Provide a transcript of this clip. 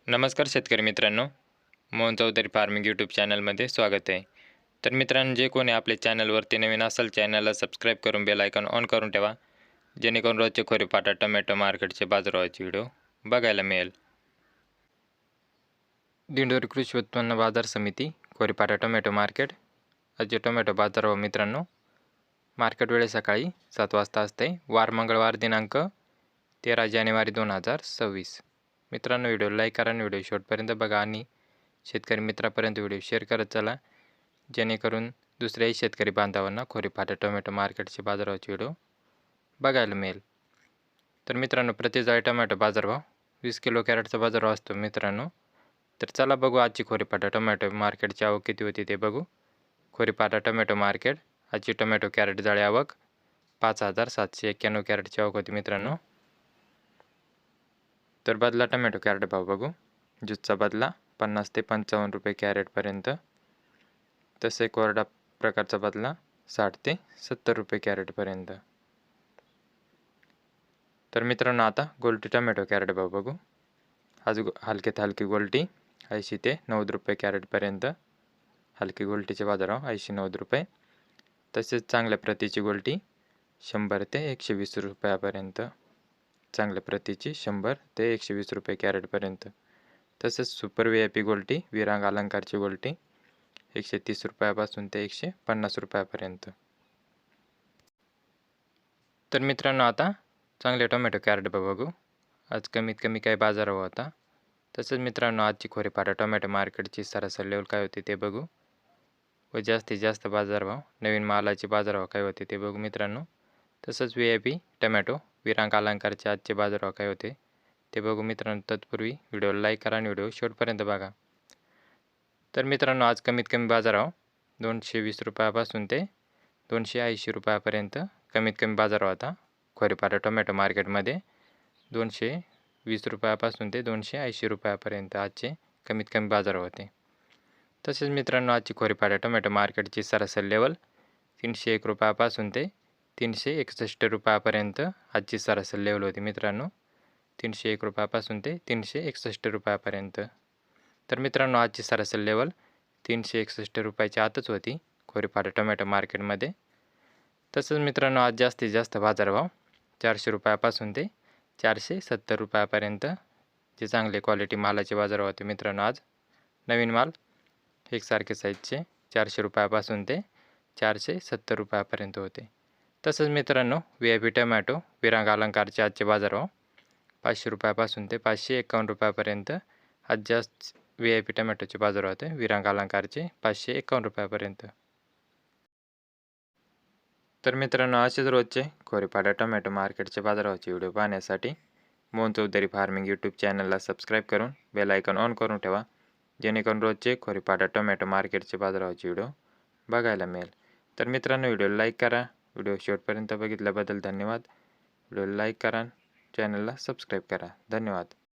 नमस्कार शेतकरी मित्रांनो, मोहन चौधरी फार्मिंग यूट्यूब चॅनलमध्ये स्वागत आहे. तर मित्रांनो, जे कोणी आपल्या चॅनलवरती नवीन असेल चॅनलला सबस्क्राईब करून बेल आयकॉन ऑन करून ठेवा, जेणेकरून रोजचे खोरेपाटा टोमॅटो मार्केटचे बाजारभावाचे व्हिडिओ बघायला मिळेल. दिंडोरी कृषी उत्पन्न बाजार समिती खोरेपाटा टोमॅटो मार्केट. आजचे टोमॅटो बाजारभाव मित्रांनो, मार्केट वेळे सकाळी 7 वाजता असते. वार मंगळवार दिनांक 13 जानेवारी 2026. मित्रांनो, व्हिडिओ लाईक करा आणि व्हिडिओ शेवटपर्यंत बघा आणि शेतकरी मित्रापर्यंत व्हिडिओ शेअर करत चला, जेणेकरून दुसऱ्याही शेतकरी बांधवांना खोरेपाटा टोमॅटो मार्केटचे बाजारभावाचे व्हिडिओ बघायला मिळेल. तर मित्रांनो, प्रति जाळी टोमॅटो बाजारभाव 20 किलो कॅरेटचा बाजारभाव असतो मित्रांनो. तर चला बघू आजची खोरेपाटा टोमॅटो मार्केटची आवक किती होती ते बघू. खोरेपाटा टोमॅटो मार्केट आजची टोमॅटो कॅरेट जाळी आवक 5,791 कॅरेटची आवक होती मित्रांनो. तर बदला टोमॅटो कॅरेट भाव बघू. ज्यूसचा बदला 50 ते 55 रुपये कॅरेटपर्यंत. तसे कोरडा प्रकारचा बदला 60 ते 70 रुपये कॅरेटपर्यंत. तर मित्रांनो, आता गोल्टी टोमॅटो कॅरेट भाव बघू. आज हलक्यात हलकी गोल्टी 80 ते 90 रुपये कॅरेटपर्यंत. हलकी गोल्टीचे बाजारभाव 80-90 रुपये. तसेच चांगल्या प्रतीची गोल्टी 100 ते 120 रुपयापर्यंत. चांगल्या प्रतीची 100 ते 120 रुपये कॅरेटपर्यंत. तसेच सुपर VIP गोल्टी विरांग अलंकारची गोल्टी 130 रुपयापासून ते 150 रुपयापर्यंत. तर मित्रांनो, आता चांगले टोमॅटो कॅरेट बघू. आज कमीत कमी काय बाजारभाव होता. तसंच मित्रांनो, आजची खोरेपाटा टोमॅटो मार्केटची सरासरी लेवल काय होती ते बघू व जास्तीत जास्त बाजारभाव नवीन मालाचे बाजारभाव काय होते ते बघू मित्रांनो. तसंच VIP टोमॅटो विरांग अलंकारचे आजचे बाजारभाव काय होते ते बघू मित्रांनो. तत्पूर्वी व्हिडिओला लाईक करा आणि व्हिडिओ शेवटपर्यंत बघा. तर मित्रांनो, आज कमीत कमी बाजारभाव 220 रुपयापासून ते 280 रुपयापर्यंत कमीत कमी बाजारभाव होता खोरेपाटा टोमॅटो मार्केटमध्ये. 220 रुपयापासून ते 280 रुपयापर्यंत आजचे कमीत कमी बाजारभाव होते. तसेच मित्रांनो, आजची खोरेपाटा टोमॅटो मार्केटची सरासरी लेवल 301 रुपयापासून ते 361 रुपयापर्यंत आजची सरासरी लेवल होती मित्रांनो. 301 रुपयापासून ते 361 रुपयापर्यंत. तर मित्रांनो, आजची सरासरी लेवल 361 रुपयाच्या आतच होती खोरेपाटा टोमॅटो मार्केटमध्ये. तसंच मित्रांनो, आज जास्तीत जास्त बाजारभाव 400 रुपयापासून ते 470 रुपयापर्यंत जे चांगले क्वालिटी मालाचे बाजारभाव होते मित्रांनो. आज नवीन माल एकसारखे साईजचे 400 रुपयापासून ते 470 रुपयापर्यंत होते. तसंच मित्रांनो, VIP टोमॅटो विरांग अलंकारचे आजचे बाजारभाव 500 रुपयापासून ते 551 रुपयापर्यंत आज जास्त VIP टोमॅटोचे बाजार होते विरांग अलंकारचे 551 रुपयापर्यंत. तर मित्रांनो, असेच रोजचे खोरेपाटा टोमॅटो मार्केटचे बाजारभावाचे व्हिडिओ पाहण्यासाठी मोहन चौधरी फार्मिंग यूट्यूब चॅनलला सबस्क्राईब करून बेल आयकॉन ऑन करून ठेवा, जेणेकरून रोजचे खोरेपाटा टोमॅटो मार्केटचे बाजारभावाचे व्हिडिओ बघायला मिळेल. तर मित्रांनो, व्हिडिओला लाईक करा. व्हिडिओ शेवटपर्यंत बघितल्याबद्दल धन्यवाद. व्हिडिओला लाईक करा, चॅनलला सबस्क्राईब करा. धन्यवाद.